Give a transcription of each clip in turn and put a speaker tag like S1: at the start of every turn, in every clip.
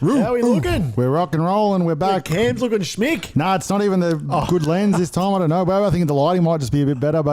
S1: How are we looking?
S2: We're rock and rolling. We're back.
S1: Cam's looking schmick.
S2: No, it's not even the good lens this time. I don't know, bro. I think the lighting might just be a bit better,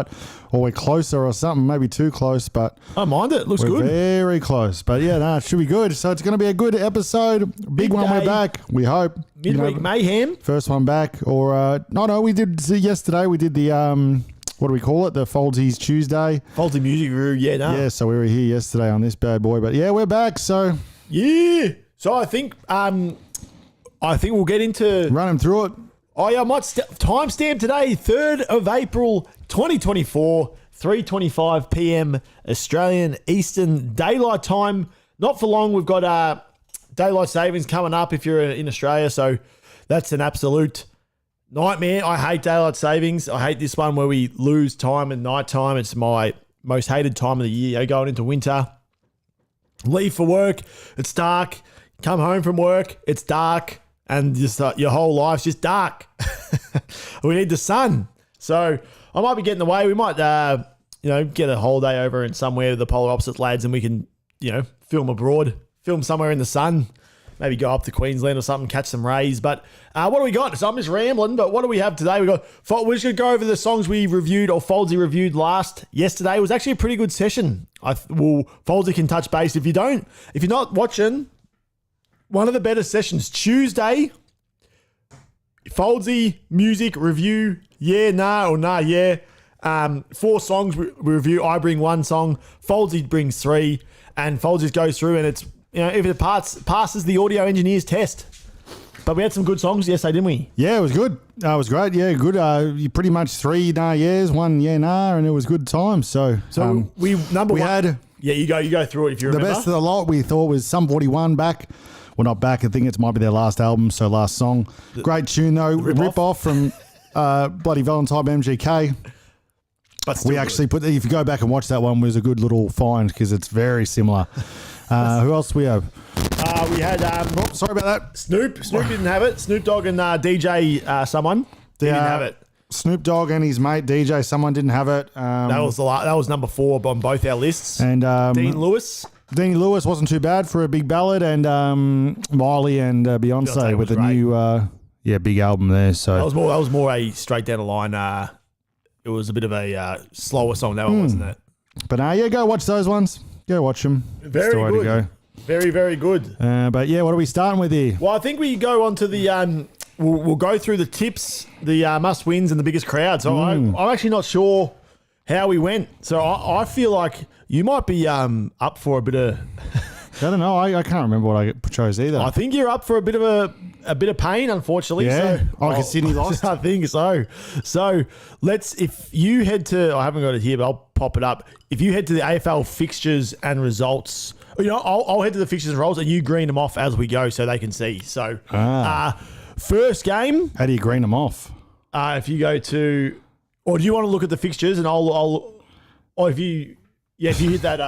S2: or we're closer or something. Maybe too close, but
S1: I don't mind it. Looks
S2: we're
S1: good.
S2: Very close. But yeah, no, it should be good. So it's going to be a good episode. Big one.
S1: day.
S2: We're back. We hope.
S1: Midweek Mayhem.
S2: First one back. Or no, we did yesterday. We did the what do we call it? The Foldsies Tuesday.
S1: Foldsy music review. Yeah, no.
S2: Yeah, so we were here yesterday on this bad boy. But yeah, we're back. So
S1: yeah. So I think we'll get into
S2: running through it.
S1: Oh yeah, I might timestamp today, 3rd of April, 2024, 3:25 p.m. Australian Eastern Daylight Time. Not for long. We've got daylight savings coming up if you're in Australia. So that's an absolute nightmare. I hate daylight savings. I hate this one where we lose time and night time. It's my most hated time of the year, going into winter. Leave for work, it's dark. Come home from work, it's dark. And just your whole life's just dark. We need the sun. So I might be getting away. We might, get a holiday over in somewhere, the polar opposite lads, and we can, film abroad, film somewhere in the sun. Maybe go up to Queensland or something, catch some rays. But what do we got? So I'm just rambling, but what do we have today? We're just going to go over the songs we reviewed or Foldsy reviewed yesterday. It was actually a pretty good session. Foldsy can touch base. If you're not watching, one of the better sessions, Tuesday, Foldsy music review, yeah, nah, or nah, yeah. 4 songs we review. I bring 1 song. Foldsy brings 3, and Foldsy goes through, and it's, if it passes the audio engineer's test. But we had some good songs yesterday, didn't we?
S2: Yeah, it was good. It was great. Yeah, good. You pretty much 3 nah yeahs, 1 yeah nah, and it was good time. So
S1: we
S2: one
S1: had. Yeah, you go through it if you remember.
S2: The best of the lot we thought was Sum 41 back. Well, not back. I think it might be their last album, so last song. Great tune though. Rip off from bloody Valentine MGK.
S1: But
S2: we actually if you go back and watch that one, it was a good little find because it's very similar. Who else we have?
S1: We had
S2: sorry about that.
S1: Snoop didn't have it. Snoop Dogg and DJ someone didn't have it.
S2: Snoop Dogg and his mate DJ someone didn't have it.
S1: That was number 4 on both our lists.
S2: And
S1: Dean Lewis
S2: wasn't too bad for a big ballad, and Miley and Beyonce with a new big album there. So
S1: that was more a straight down the line. It was a bit of a slower song, that one, wasn't it?
S2: But go watch those ones. Go watch them.
S1: Very good. To go. Very, very good.
S2: But yeah, what are we starting with here?
S1: Well, I think we go on to the we'll go through the tips, the must wins, and the biggest crowd. So I'm actually not sure how we went. So I feel like you might be up for a bit of.
S2: I don't know. I can't remember what I chose either.
S1: I think you're up for a bit of pain, unfortunately.
S2: Yeah.
S1: So,
S2: because Sydney lost.
S1: I think so. So if you head to, I haven't got it here, but I'll pop it up. If you head to the AFL fixtures and results, I'll head to the fixtures and results, and you green them off as we go so they can see. So first game.
S2: How do you green them off?
S1: If you go to, or do you want to look at the fixtures and if you hit that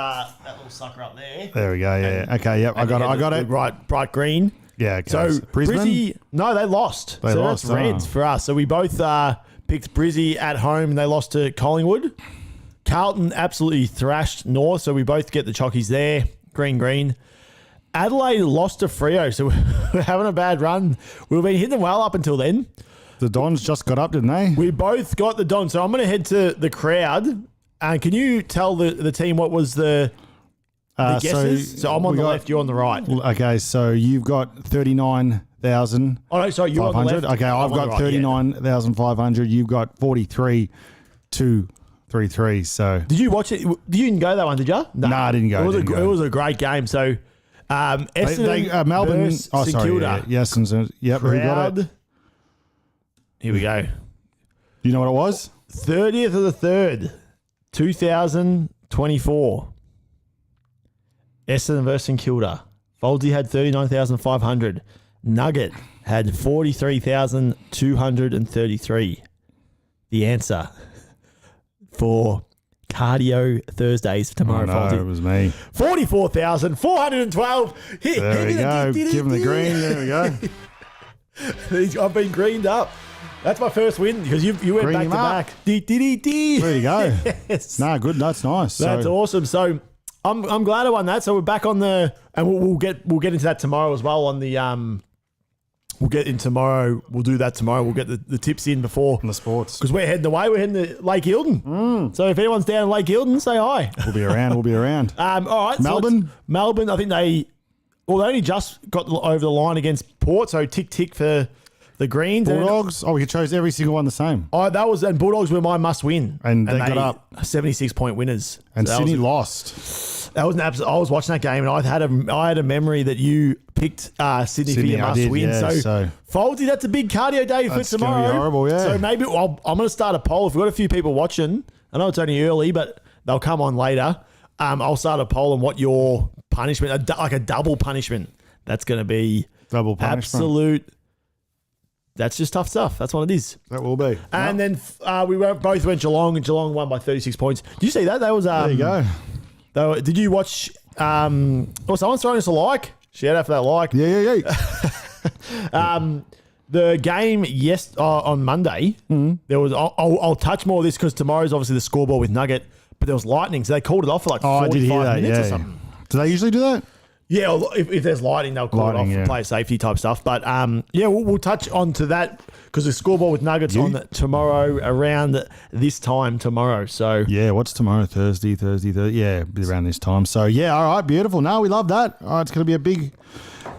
S1: little sucker up there.
S2: There we go. Yeah. Okay. Yep. I got it.
S1: Right. Bright green.
S2: Yeah. Okay.
S1: So Brizzy, no, they lost.
S2: They lost.
S1: That's Reds for us. So we both picked Brizzy at home, and they lost to Collingwood. Carlton absolutely thrashed North, so we both get the chockies there. Green. Adelaide lost to Freo, so we're having a bad run. We've been hitting them well up until then.
S2: The Dons just got up, didn't they?
S1: We both got the Dons. So I'm going to head to the crowd. Can you tell the team what was the guesses? So I'm on the left, you're on the right.
S2: Okay, so you've got 39,000.
S1: Oh, no, sorry, you're on the left.
S2: Okay, I've got 39,500. You've got 43,233. So
S1: did you watch it? You didn't go that one, did you?
S2: No, I didn't go.
S1: It was a great game. So Essendon
S2: Melbourne.
S1: versus
S2: Oh,
S1: St
S2: sorry.
S1: Kilda.
S2: Yeah, Essendon. Yep, who got it?
S1: Here we go.
S2: You know what it was?
S1: 30th of the 3rd, 2024. Essendon versus St Kilda. Foldsy had 39,500. Nugget had 43,233. The answer for Cardio Thursdays tomorrow, Foldsy.
S2: It was me.
S1: 44,412.
S2: There we go. Give him the green. There we go.
S1: I've been greened up. That's my first win because you went
S2: Green
S1: back to
S2: him
S1: back. Dee.
S2: There you go.
S1: Yes.
S2: Nah, good. That's nice.
S1: That's awesome. So I'm glad I won that. So we're back on the, and we'll get into that tomorrow as well on the We'll get in tomorrow. We'll do that tomorrow. We'll get the tips in before
S2: On the sports.
S1: because we're heading away. We're heading to Lake Eildon. So if anyone's down in Lake Eildon, say hi.
S2: We'll be around.
S1: All right.
S2: Melbourne?
S1: Melbourne. I think they only just got over the line against Port. So tick for the Greens.
S2: Bulldogs. Oh, we chose every single one the same.
S1: And Bulldogs were my must win,
S2: And they got up.
S1: 76-point winners.
S2: And
S1: So
S2: Sydney lost.
S1: that was an absolute. I was watching that game and I had a memory that you picked Sydney for your
S2: I
S1: must
S2: did,
S1: win.
S2: yeah,
S1: so Foldsy, that's a big cardio day for
S2: That's gonna
S1: tomorrow.
S2: be horrible, yeah.
S1: So maybe I'm going to start a poll. If we've got a few people watching, I know it's only early, but they'll come on later. I'll start a poll on what your punishment, like a double punishment. That's going to be
S2: Double punishment.
S1: absolute. That's just tough stuff. That's what it is.
S2: That will be.
S1: And then we both went Geelong, and Geelong won by 36 points. Did you see that? That was
S2: There you go.
S1: Did you watch? Someone's throwing us a like. Shout out for that like.
S2: Yeah.
S1: The game on Monday. There was. I'll touch more of this because tomorrow's obviously the scoreboard with Nugget, but there was lightning, so they called it off for like 45
S2: I did hear that.
S1: minutes or
S2: Yeah.
S1: something.
S2: Do they usually do that?
S1: Yeah, well, if there's lightning, they'll call it off for player safety type stuff. But we'll touch on to that because the scoreboard with Nuggets on tomorrow around this time tomorrow. So
S2: Yeah, what's tomorrow? Thursday. Yeah, be around this time. So yeah, all right, beautiful. No, we love that. All right, it's going to be a big.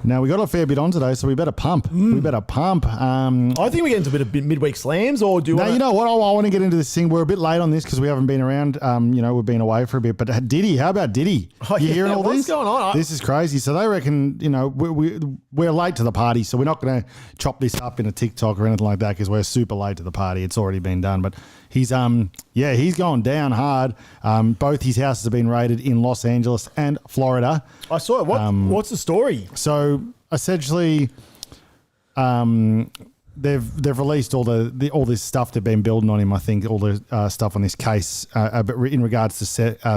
S2: Now we got a fair bit on today, so we better pump. We better pump.
S1: I think we get into a bit of midweek slams, or do you?
S2: Now you know what? I want to get into this thing. We're a bit late on this because we haven't been around. We've been away for a bit. But Diddy, how about Diddy?
S1: Oh,
S2: You hearing all
S1: what's
S2: this?
S1: going on?
S2: This is crazy. So they reckon, we're late to the party, so we're not going to chop this up in a TikTok or anything like that because we're super late to the party. It's already been done. But he's he's going down hard. Both his houses have been raided in Los Angeles and Florida.
S1: I saw it. What's the story?
S2: So essentially, they've released all this stuff they've been building on him. I think all the stuff on this case, but in regards to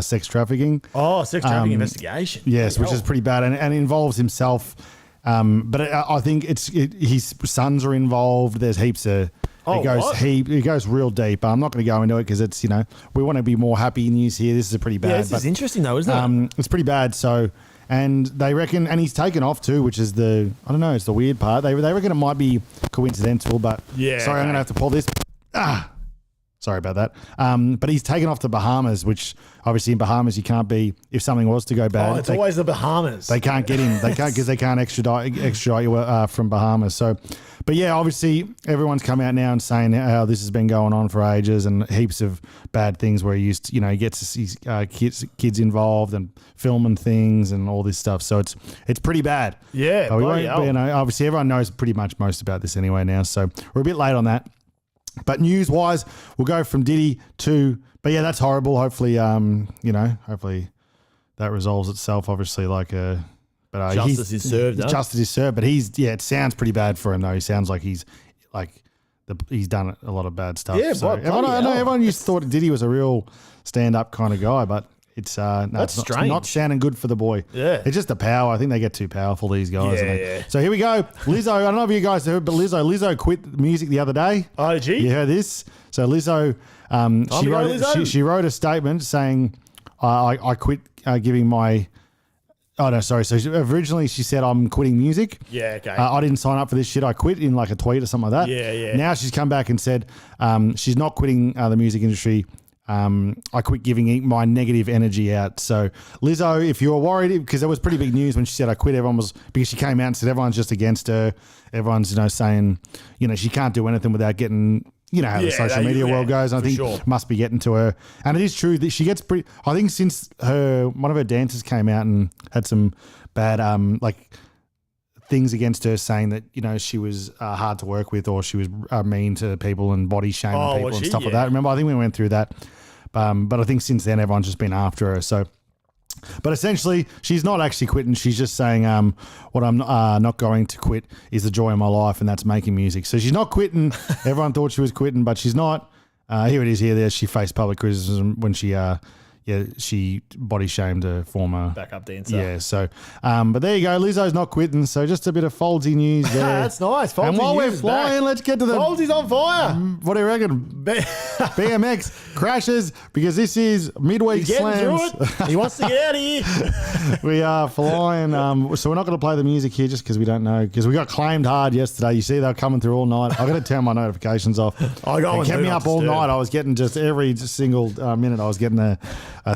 S2: sex trafficking.
S1: Oh, sex trafficking investigation.
S2: Yes, which is pretty bad, and it involves himself. But I think his sons are involved. There's heaps of. It goes real deep. I'm not going to go into it because it's we want to be more happy news here. This is a pretty bad.
S1: Yeah, this is interesting though, isn't it?
S2: It's pretty bad. So. And they reckon, and he's taken off too, which is it's the weird part. They reckon it might be coincidental, but
S1: yeah.
S2: Sorry, I'm going to have to pull this. Sorry about that. But he's taken off to Bahamas, which obviously in Bahamas you can't be, if something was to go bad.
S1: It's always the Bahamas.
S2: They can't get him. They can't because they can't extradite you from Bahamas. So, but yeah, obviously everyone's come out now and saying how this has been going on for ages and heaps of bad things where he used to, he gets his kids involved and filming things and all this stuff. So it's pretty bad.
S1: Yeah,
S2: but obviously everyone knows pretty much most about this anyway now. So we're a bit late on that. But news-wise, we'll go from Diddy to... But yeah, that's horrible. Hopefully, hopefully that resolves itself. Obviously,
S1: justice is served.
S2: Justice is served. But it sounds pretty bad for him, though. He sounds like he's done a lot of bad stuff.
S1: Yeah,
S2: so everyone used to thought Diddy was a real stand-up kind of guy, but... It's
S1: strange.
S2: Not sounding good for the boy.
S1: Yeah.
S2: It's just the power. I think they get too powerful, these guys.
S1: Yeah.
S2: So here we go. Lizzo, I don't know if you guys heard, but Lizzo quit music the other day.
S1: Oh, did she?
S2: You heard this? So Lizzo, she wrote a statement saying, I quit giving my... Oh, no, sorry. So originally she said, I'm quitting music.
S1: Yeah, okay.
S2: I didn't sign up for this shit. I quit in like a tweet or something like that.
S1: Yeah.
S2: Now she's come back and said she's not quitting the music industry. I quit giving my negative energy out. So Lizzo, if you were worried, because there was pretty big news when she said I quit, because she came out and said everyone's just against her. Everyone's, saying, she can't do anything without getting you know how the social media world goes. And I think it must be getting to her. And it is true that she gets pretty. I think since one of her dancers came out and had some bad things against her, saying that she was hard to work with, or she was mean to people and body shaming people and stuff like that. Remember, I think we went through that. But I think since then everyone's just been after her. So. But essentially, she's not actually quitting. She's just saying, what I'm not going to quit is the joy of my life, and that's making music. So she's not quitting. Everyone thought she was quitting, but she's not. Here it is. There she faced public criticism when she body shamed a former
S1: backup dancer.
S2: Yeah. So, but there you go. Lizzo's not quitting. So just a bit of Foldsy news there.
S1: That's nice. Foldsy
S2: and while we're flying, let's get to the
S1: Foldsy's on fire.
S2: What do you reckon? BMX crashes because this is midweek slams.
S1: He wants to get out of here.
S2: We are flying. So we're not going to play the music here just because we don't know, because we got claimed hard yesterday. You see, they're coming through all night. I got to turn my notifications off. It kept me up all night. I was getting just every single minute. I was getting a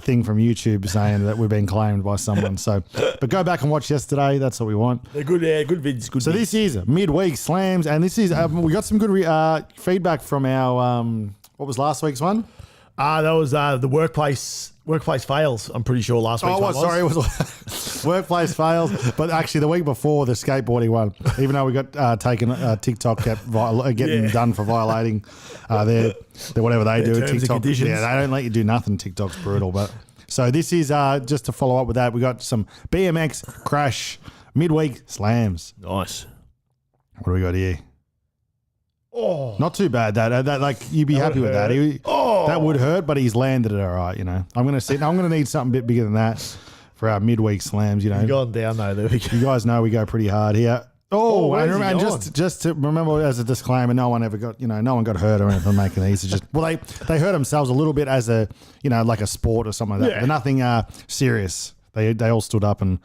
S2: thing from YouTube saying that we've been claimed by someone. So, but go back and watch yesterday. That's what we want.
S1: They're good. Yeah, good vids. Good.
S2: So this is midweek slams, and this is we got some good feedback from our what was last week's one?
S1: That was the workplace fails. I'm pretty sure last week's one was.
S2: Sorry, it was workplace fails. But actually, the week before, the skateboarding one, even though we got taken, TikTok kept getting done for violating their whatever they do. TikTok, they don't let you do nothing. TikTok's brutal. But so this is just to follow up with that. We got some BMX crash midweek slams.
S1: Nice.
S2: What do we got here?
S1: Oh,
S2: not too bad. That you'd be happy with that. That would hurt, but he's landed it all right. I'm going to need something a bit bigger than that for our midweek slams.
S1: You've gone down though. There we go.
S2: You guys know we go pretty hard here. And just to remember as a disclaimer, no one ever got no one got hurt or anything making these. It's just they hurt themselves a little bit as a like a sport or something like that. But nothing serious. They all stood up and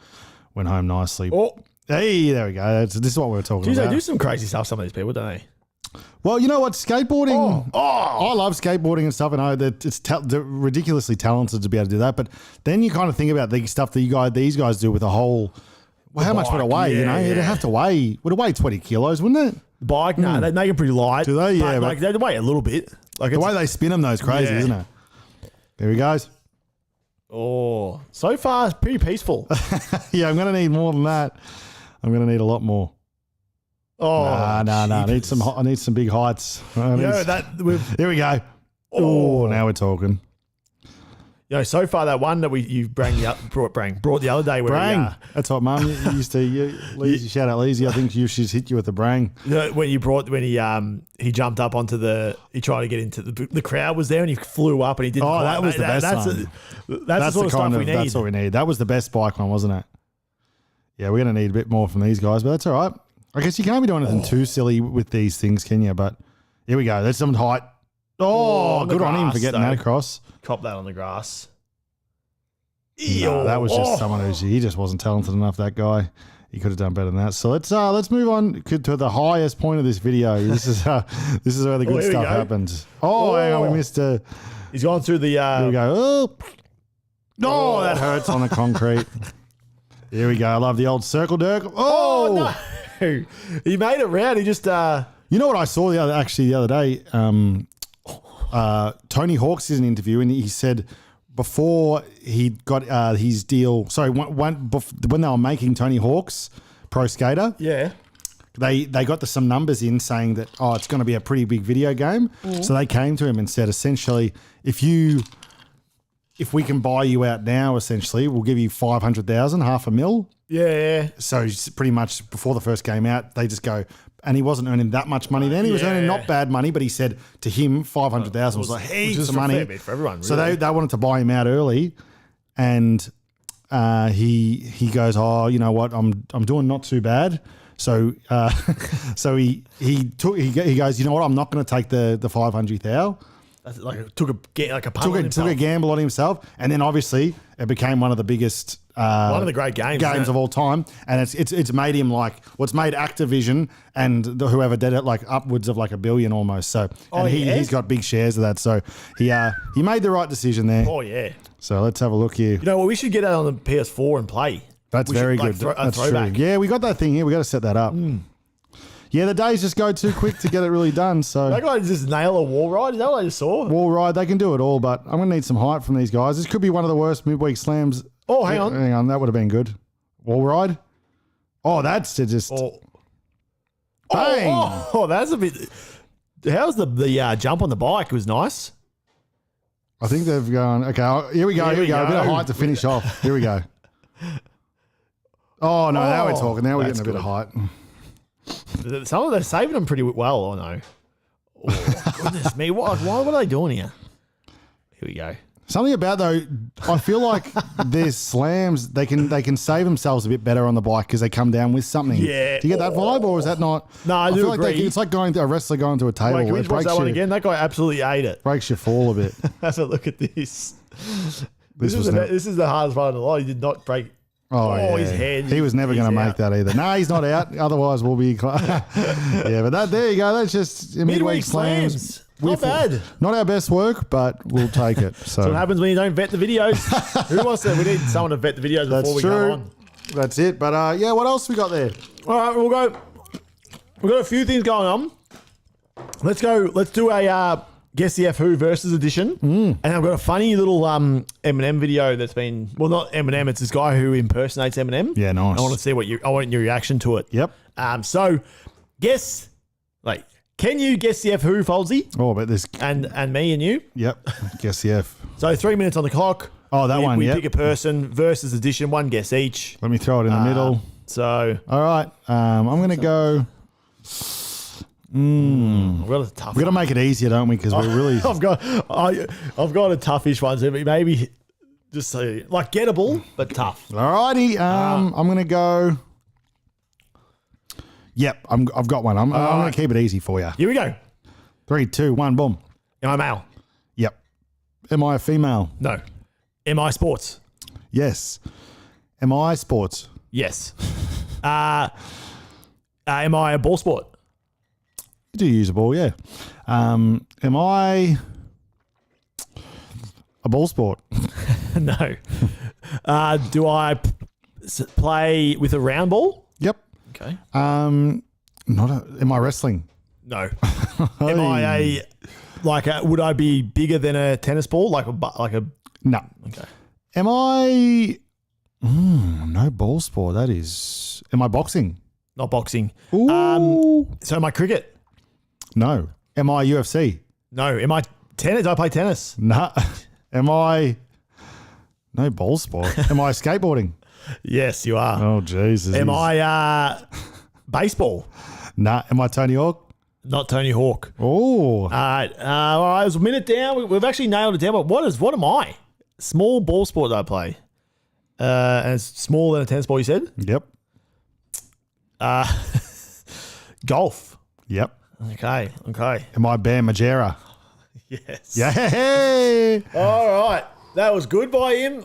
S2: went home nicely.
S1: Oh,
S2: hey, there we go. This is what we were talking about.
S1: They do some crazy stuff. Some of these people, don't they?
S2: Well, you know what? Skateboarding. I love skateboarding and stuff. And I know that they're ridiculously talented to be able to do that. But then you kind of think about the stuff that these guys do with a whole. Well, how much would it weigh? It'd have to weigh. Would it weigh 20 kilos? Wouldn't it?
S1: The bike, no, they make them pretty light.
S2: Do they? Yeah,
S1: but they weigh a little bit. Like
S2: the way they spin them, though, is crazy, isn't it? There he goes.
S1: Oh, so far it's pretty peaceful.
S2: Yeah, I'm going to need more than that. I'm going to need a lot more.
S1: Oh,
S2: no! I need some big heights. Here we go. Oh, now we're talking.
S1: So far that one that you brought the other day.
S2: Brang. That's what Mum used to. Shout out Lizzie. I think she's hit you with the brang.
S1: When he jumped up onto he tried to get into the crowd was there and he flew up and he didn't.
S2: That was the best one.
S1: That's the sort of stuff we need.
S2: That's what we need. That was the best bike one, wasn't it? Yeah, we're going to need a bit more from these guys, but that's all right. I guess you can't be doing anything too silly with these things, can you? But here we go. There's some height. Good on him for getting that across.
S1: Cop that on the grass.
S2: No, that was just someone he just wasn't talented enough, that guy. He could have done better than that. So let's move on to the highest point of this video. This is where the good stuff happens. Hang on, we missed a...
S1: He's gone through the...
S2: Here we go. Oh, that hurts on the concrete. Here we go. I love the old circle dirk. Oh,
S1: no. He made it round. He just...
S2: You know what I saw the other day? Tony Hawk's in an interview, and he said before he got his deal... Sorry, when they were making Tony Hawk's Pro Skater...
S1: Yeah.
S2: They got some numbers in saying that, it's going to be a pretty big video game. Mm. So they came to him and said, essentially, if we can buy you out now, essentially, we'll give you 500,000, $500,000.
S1: Yeah.
S2: So pretty much before the first game out, they just go, and he wasn't earning that much money then. He was earning not bad money, but he said to him, 500,000 was like heaps of money.
S1: For everyone, really.
S2: So they wanted to buy him out early, and he goes, you know what, I'm doing not too bad. So so he goes, you know what, I'm not going to take the 500,000.
S1: Took a
S2: gamble on himself, and then obviously it became one of the biggest,
S1: one of the great games
S2: of all time, and it's made him it's made Activision and whoever did it upwards of $1 billion almost. So he's got big shares of that. So he made the right decision there.
S1: Oh yeah.
S2: So let's have a look here.
S1: You know what? We should get that on the PS4 and play.
S2: That's very good. That's true. Yeah, we got that thing here. We got to set that up. Yeah, the days just go too quick to get it really done. So
S1: That guy just nail a wall ride. Is that what I just saw?
S2: wall ride, they can do it all, but I'm going to need some hype from these guys. This could be one of the worst midweek slams.
S1: Oh, hang on.
S2: Hang on, that would have been good. Wall ride. Oh, that's to just bang.
S1: Oh, that's a bit. How's the jump on the bike? It was nice.
S2: I think they've gone. Okay, here we go. Here we go. A bit of height to finish off. Here we go. Oh no! Now we're talking. Now we're getting a bit of height.
S1: Some of them are saving them pretty well. Oh no! Oh, goodness me! What are they doing here? Here we go.
S2: Something about though, I feel like there's slams they can save themselves a bit better on the bike because they come down with something.
S1: Yeah.
S2: Do you get that vibe, or is that not?
S1: No, I do
S2: feel
S1: agree.
S2: like it's like going to a wrestler going to a table.
S1: Wait, can we
S2: It
S1: just watch that one again? That guy absolutely ate it.
S2: breaks your fall a bit.
S1: Have a look at this.
S2: This
S1: is the hardest part of the lot. He did not break.
S2: Oh, yeah.
S1: His head.
S2: He was never going to make that either. No, he's not out. Otherwise, we'll be. Yeah, but there you go. That's just midweek slams.
S1: Not bad.
S2: Not our best work, but we'll take it. So
S1: That's what happens when you don't vet the videos. Who wants to? We need someone to vet the videos before we go on.
S2: That's it. But yeah, what else we got there?
S1: All right, we'll go. We've got a few things going on. Let's go. Let's do a Guess the F Who versus edition. And I've got a funny little Eminem video that's been, well, not Eminem, it's this guy who impersonates Eminem.
S2: Yeah, nice.
S1: I want to see I want your reaction to it.
S2: Yep.
S1: So guess, can you guess the F Who, Folsey?
S2: Oh, but this.
S1: And me and you?
S2: Yep. Guess the F.
S1: So 3 minutes on the clock.
S2: Oh, that one,
S1: We
S2: yep.
S1: pick a person versus edition, one guess each.
S2: Let me throw it in the middle.
S1: So
S2: All right. I'm going to go.
S1: I've got a tough
S2: We've got to make it easier, don't we? Because we're really.
S1: I've got a toughish one. So maybe just gettable, but tough.
S2: All righty. I'm going to go. Yep. I've got one. I'm going to keep it easy for you.
S1: Here we go.
S2: 3, 2, 1, boom.
S1: Am I male?
S2: Yep. Am I a female?
S1: No. Am I sports?
S2: Yes. Am I sports?
S1: Yes. Am I a ball sport?
S2: You do use a ball, yeah. Am I a ball sport?
S1: No. Do I play with a round ball?
S2: Yep.
S1: Okay.
S2: Am I wrestling?
S1: No. Am I would I be bigger than a tennis ball? Like a
S2: No.
S1: Okay.
S2: Am I no ball sport? That is. Am I boxing?
S1: Not boxing.
S2: Ooh.
S1: So am I cricket?
S2: No. Am I UFC?
S1: No. Am I tennis? Do I play tennis?
S2: No. Am I no ball sport? Am I skateboarding?
S1: Yes, you are.
S2: Oh Jesus.
S1: Am I baseball?
S2: Nah. Am I Tony Hawk?
S1: Not Tony Hawk.
S2: Oh.
S1: All right. It was a minute down. We've actually nailed it down. But what am I? Small ball sport that I play. And it's smaller than a tennis ball, you said?
S2: Yep.
S1: Golf.
S2: Yep.
S1: Okay.
S2: Am I Bam Margera?
S1: Yes.
S2: Yeah.
S1: All right. That was good by him.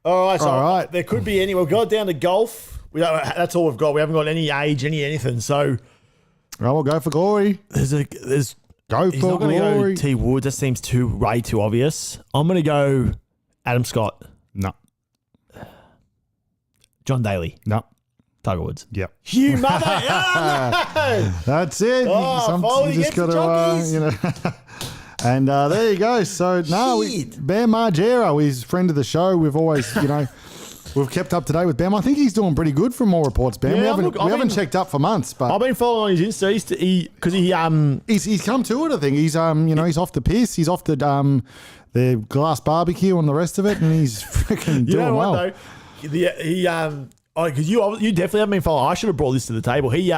S1: All right. So
S2: All right.
S1: there could be any. We've got down to golf. That's all we've got. We haven't got any age, anything. So
S2: Well, we'll go for glory.
S1: there's
S2: Go
S1: he's
S2: for
S1: not going to
S2: glory.
S1: go T Wood. That seems way too obvious. I'm going to go Adam Scott,
S2: No.
S1: John Daly,
S2: No.
S1: Tiger Woods.
S2: Yep.
S1: You mother! Oh, no!
S2: That's it.
S1: Oh, Foley gets the jockeys.
S2: And there you go. So Bam Margera, he's a friend of the show. We've always, we've kept up to date with Bam. I think he's doing pretty good from all reports, Bam.
S1: Yeah,
S2: we haven't checked up for months, but
S1: I've been following on his Insta.
S2: he's come to it. I think he's he's off the piss. He's off the glass barbecue and the rest of it, and he's freaking
S1: You
S2: doing
S1: know
S2: well.
S1: what though? Because you definitely haven't been following. I should have brought this to the table. He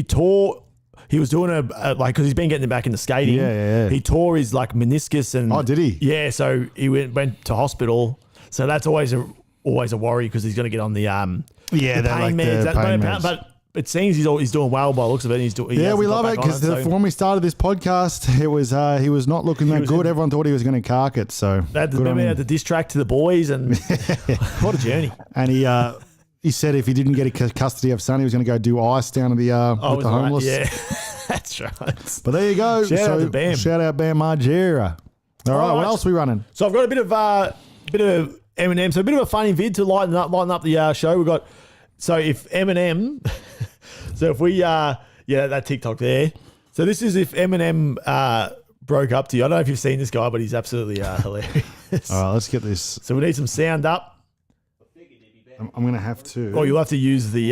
S1: tore. He was doing because he's been getting back into skating.
S2: Yeah.
S1: He tore his meniscus and.
S2: Oh, did he?
S1: Yeah. So he went to hospital. So that's always a worry because he's going to get on the
S2: Yeah,
S1: the
S2: they're
S1: pain
S2: like
S1: meds.
S2: the pain meds.
S1: But it seems he's doing well by the looks of it.
S2: We love it because when we started this podcast, it was he was not looking that good. Everyone thought he was going to cark it. So
S1: remember they had the diss track to the boys and what a journey.
S2: And he said if he didn't get custody of Sonny, he was going to go do ice down to the with the homeless.
S1: Right. Yeah, that's right.
S2: But there you go.
S1: Shout out to Bam.
S2: Shout out Bam Margera. All right, what else are we running?
S1: So I've got a bit of Eminem. So a bit of a funny vid to lighten up the show. We've got if Eminem So if we, that TikTok there. So this is if Eminem broke up to you. I don't know if you've seen this guy, but he's absolutely hilarious.
S2: All right, let's get this.
S1: So we need some sound up.
S2: I'm going to have to.
S1: Or you'll have to use the.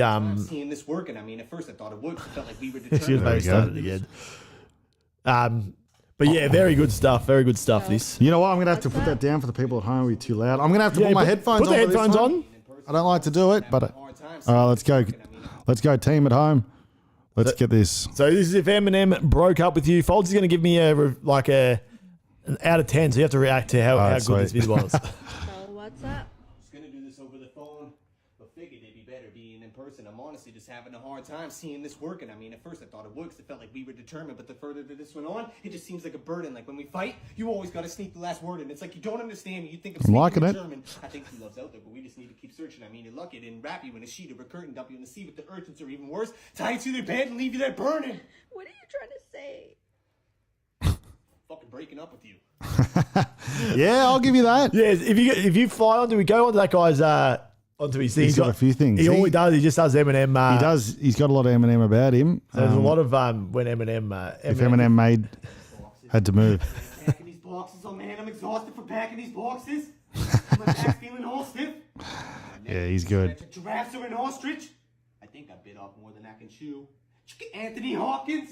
S3: Seeing this working, I mean, at first I thought it would. It felt like we were
S1: Excuse
S3: determined.
S1: me,
S2: There we
S1: started again. But yeah, very good stuff. Very good stuff. This.
S2: You know what? I'm going to have to put that down for the people at home. It'll be too loud. I'm going to have to put my headphones
S1: Put the
S2: on. for this
S1: headphones
S2: one.
S1: on.
S2: I don't like to do it, but all right, let's go. Let's go, team at home. Let's get this.
S1: So this is if Eminem broke up with you. Folds is going to give me an out of 10. So you have to react to how good
S2: sweet.
S1: this video was.
S4: So what's up?
S3: Just gonna do this over the phone, but figured it'd be better being in person. I'm honestly just having a hard time seeing this working. I mean, at first I thought it would because it felt like we were determined, but the further that this went on, it just seems like a burden. Like when we fight, you always got to sneak the last word, and it's like you don't understand me. You think I'm
S2: liking it.
S3: German. I think he loves out there, but we just need to keep searching. I mean, you're lucky it didn't wrap you in a sheet or a curtain, dump you in the sea with the urchins, or even worse, tie you to their bed and leave you there burning.
S4: What are you trying to say?
S3: Fucking breaking up with you.
S2: Yeah, I'll give you that.
S1: Yeah, if you fly onto, we go onto that guy's onto his thing.
S2: He's got a few things.
S1: He always does. He just does Eminem.
S2: He does. He's got a lot of Eminem about him.
S1: There's a lot of when Eminem.
S2: If Eminem had to move.
S3: Packing these boxes, oh man, I'm exhausted for packing these boxes. My back's feeling all stiff.
S2: Yeah, he's good.
S3: Giraffes are an ostrich. I think I bit off more than I can chew. Anthony Hawkins.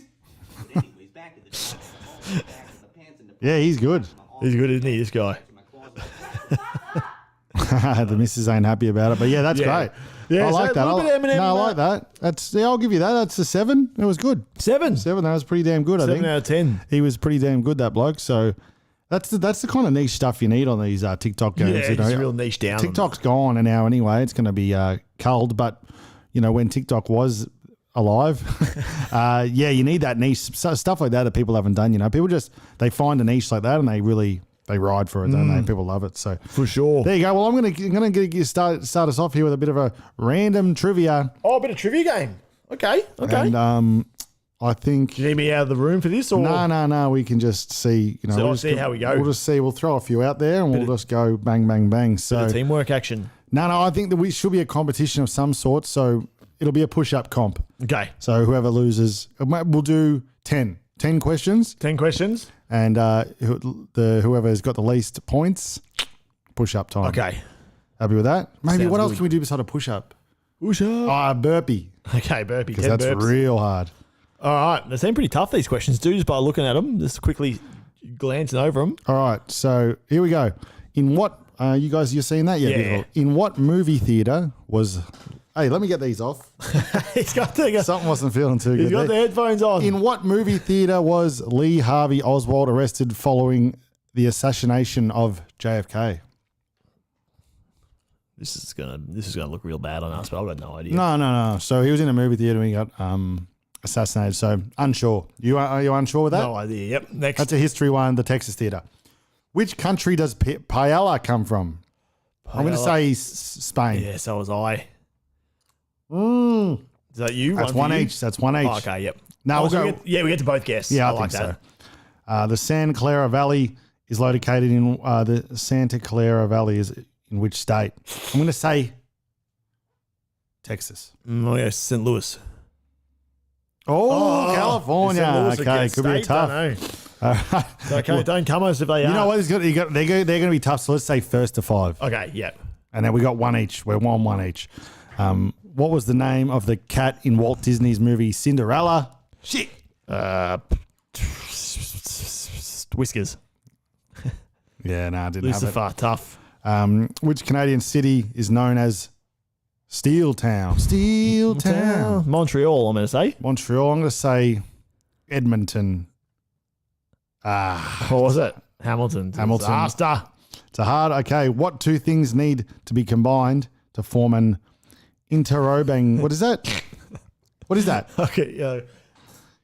S3: But anyways, back to the
S2: Yeah, he's good.
S1: He's good, isn't he? This guy.
S2: The missus ain't happy about it, but yeah, that's
S1: Yeah.
S2: great.
S1: Yeah,
S2: I
S1: so
S2: like
S1: a
S2: that.
S1: little bit of Eminem,
S2: No, I like that. That's I'll give you that. That's a 7. It was good.
S1: 7.
S2: 7. That was pretty damn good. I
S1: 7
S2: think
S1: out of 10.
S2: he was pretty damn good. That bloke. So that's the kind of niche stuff you need on these TikTok games.
S1: Yeah,
S2: you know?
S1: it's real niche down.
S2: TikTok's gone now anyway. It's going to be culled, but when TikTok was alive, you need that niche stuff like that people haven't done. People they find a niche like that and they ride for it, don't they? People love it. So
S1: For sure.
S2: there you go. Well, I'm gonna start us off here with a bit of a random trivia,
S1: Oh, a bit of trivia game. Okay.
S2: and I think.
S1: Do you need me out of the room for this? Or?
S2: No. We can just see.
S1: So
S2: we'll
S1: I'll
S2: just
S1: see how we go.
S2: We'll just see. We'll throw a few out there, and we'll just go bang, bang, bang. So
S1: Teamwork action.
S2: no. I think that we should be a competition of some sort. So it'll be a push-up comp.
S1: Okay.
S2: So whoever loses, we'll do 10 questions,
S1: 10 questions.
S2: and whoever's got the least points, push-up time.
S1: Okay.
S2: Happy with that? Maybe
S1: Sounds
S2: what else
S1: good.
S2: can we do besides a push-up?
S1: Push up.
S2: Burpee,
S1: Okay, burpee.
S2: because
S1: 10
S2: that's
S1: burps.
S2: real hard.
S1: All right. They seem pretty tough, these questions, too, just by looking at them. Just quickly glancing over them.
S2: All right, so here we go. In what you guys, you're seeing that? Yeah.
S1: Yeah.
S2: Beautiful. In what movie theater was? Hey, let me get these off.
S1: He's got the,
S2: Something wasn't feeling too
S1: he's
S2: good.
S1: got the
S2: there.
S1: headphones on.
S2: In what movie theater was Lee Harvey Oswald arrested following the assassination of JFK?
S1: This is gonna look real bad on us, but I've got no idea.
S2: No. So he was in a movie theater and he got assassinated. So unsure. Are you unsure with that?
S1: No idea. Yep. Next.
S2: That's a history one. The Texas Theater. Which country does paella come from? I'm going to
S1: Paella.
S2: say Spain.
S1: Yeah, so was I.
S2: Mm.
S1: Is that you?
S2: That's
S1: for
S2: one
S1: you?
S2: each. That's one each.
S1: Oh, okay, yep.
S2: Now
S1: Oh,
S2: we'll
S1: so
S2: go.
S1: we get to both guess.
S2: Yeah, I
S1: like
S2: think
S1: that.
S2: so. The Santa Clara Valley is located in the Santa Clara Valley is in which state? I'm going to say Texas.
S1: Oh, yeah, St. Louis.
S2: Oh, California.
S1: St. Louis
S2: Okay,
S1: against
S2: could be
S1: state,
S2: tough.
S1: don't know. Okay, don't come us if they are.
S2: You know what? They're going to be tough. So let's say first to 5.
S1: Okay, yeah.
S2: And then we got one each. We're one each. What was the name of the cat in Walt Disney's movie Cinderella?
S1: Shit. Whiskers.
S2: Yeah, no, I didn't have
S1: Lucifer, tough.
S2: it. Which Canadian city is known as Steel Town? Steel Town.
S1: Montreal, I'm going to say.
S2: Montreal. I'm going to say Edmonton.
S1: What was it? Hamilton.
S2: Hamilton.
S1: Disaster.
S2: It's a hard. Okay, what two things need to be combined to form an interrobang? What is that? What is that?
S1: Okay,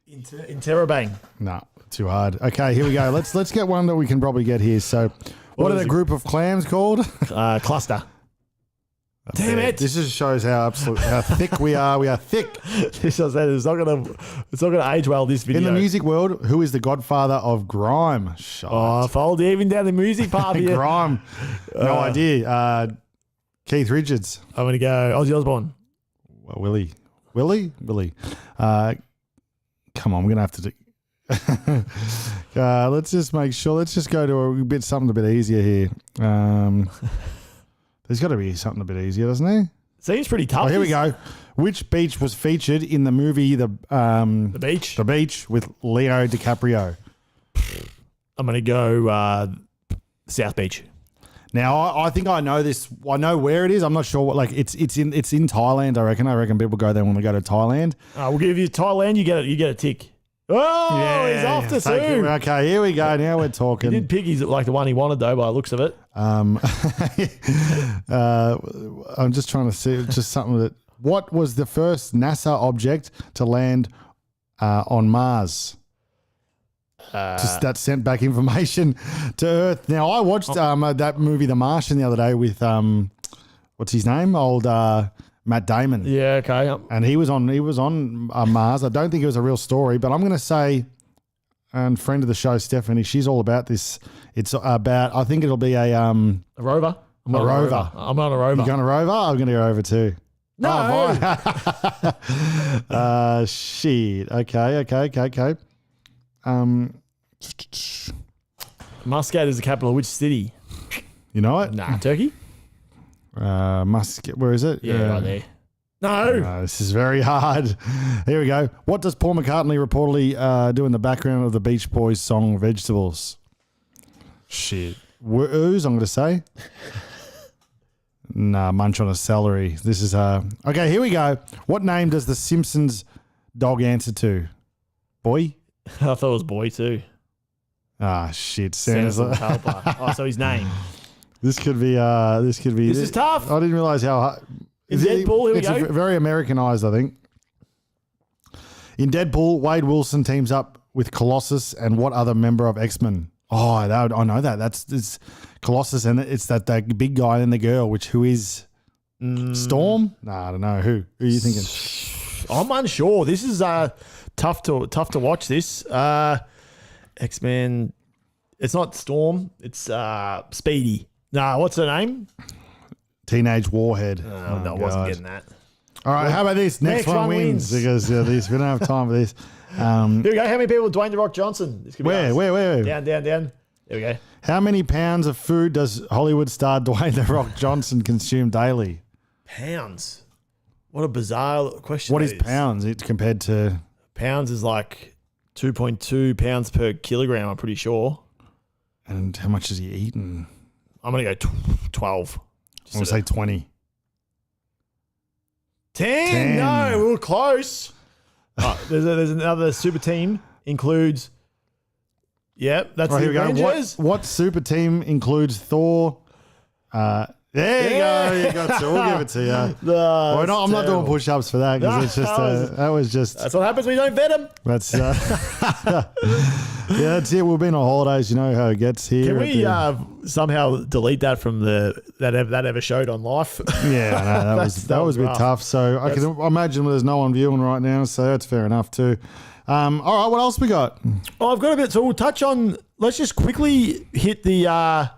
S1: Interrobang.
S2: No, too hard. Okay, here we go. Let's get one that we can probably get here. So, what are
S1: is
S2: the
S1: it?
S2: group of clams called?
S1: Cluster. Damn it.
S2: This just shows how thick we are. We are thick.
S1: This is it's not gonna age well, this video.
S2: In the music world, who is the godfather of grime?
S1: Oh, fold even down the music part here.
S2: Grime. No idea. Keith Richards.
S1: I'm gonna go Ozzy Osbourne.
S2: Well, Willie Willie. Come on, we're gonna have to do. Let's just make sure. Let's just go to something a bit easier here. There's got to be something a bit easier, doesn't there?
S1: Seems pretty tough.
S2: Oh, here we go. Which beach was featured in the movie The
S1: Beach?
S2: The Beach with Leo DiCaprio?
S1: I'm going to go South Beach.
S2: Now, I think I know this. I know where it is. I'm not sure what. Like, it's in Thailand. I reckon people go there when we go to Thailand.
S1: We'll give you Thailand. You get a tick. Oh, he's off to two.
S2: Okay, here we go. Now we're
S1: He
S2: talking.
S1: did pick his like the one he wanted though, by the looks of it.
S2: I'm just trying to see just something that. What was the first NASA object to land on Mars? Just that sent back information to Earth. Now I watched that movie The Martian the other day with what's his name? Old Matt Damon.
S1: Yeah, okay.
S2: And he was on Mars. I don't think it was a real story, but I'm going to say, and friend of the show Stephanie, she's all about this. It's about. I think it'll be a
S1: rover. I'm
S2: a
S1: on
S2: rover.
S1: I'm on a rover.
S2: You going to rover? I'm going to go over too.
S1: No.
S2: Oh, shit. Okay.
S1: Muscat is the capital of which city?
S2: You know it?
S1: Nah, Turkey.
S2: Muscat. Where is it?
S1: Yeah, right there. No.
S2: This is very hard. Here we go. What does Paul McCartney reportedly do in the background of the Beach Boys song Vegetables? Shit. Ooze, I'm going to say. Nah, munch on a celery. This is okay, here we go. What name does the Simpsons dog answer to? Boy?
S1: I thought it was boy too.
S2: Ah, shit.
S1: Santa's little helper. Oh, so his name.
S2: This could be. This
S1: is tough.
S2: I didn't realize how hard.
S1: In Deadpool, here we go.
S2: Very Americanized, I think. In Deadpool, Wade Wilson teams up with Colossus and what other member of X-Men? Oh, I know that. It's Colossus and it's that big guy and the girl, who is Storm? Nah, I don't know. Who are you thinking?
S1: I'm unsure. This is tough to watch this. X-Men. It's not Storm. It's Speedy. Nah, what's her name?
S2: Teenage Warhead.
S1: No, I wasn't getting that.
S2: All right, how about this? Next one wins. Because we don't have time for this.
S1: Here we go. How many people? Dwayne The Rock Johnson. This could be us.
S2: Where?
S1: Down. There we go.
S2: How many pounds of food does Hollywood star Dwayne The Rock Johnson consume daily?
S1: Pounds. What a bizarre question.
S2: What is pounds? It's compared to
S1: pounds is like 2.2 pounds per kilogram. I'm pretty sure.
S2: And how much has he eaten?
S1: I'm gonna go 12.
S2: I'm gonna say 20.
S1: 10. No, we were close. There's another super team. Includes. Yep, that's the Avengers.
S2: What super team includes Thor? There you go. You got to. We'll give it to you. I'm not doing push-ups for that because it's just that was just.
S1: That's what happens when you don't vet them.
S2: That's that's it. We've been on holidays. You know how it gets here.
S1: Can we somehow delete that from that ever showed on Life?
S2: Yeah, no, that was a bit tough. So I can imagine there's no one viewing right now. So that's fair enough too. All right, what else we got?
S1: Oh, I've got a bit. So we'll touch on. Let's just quickly hit the.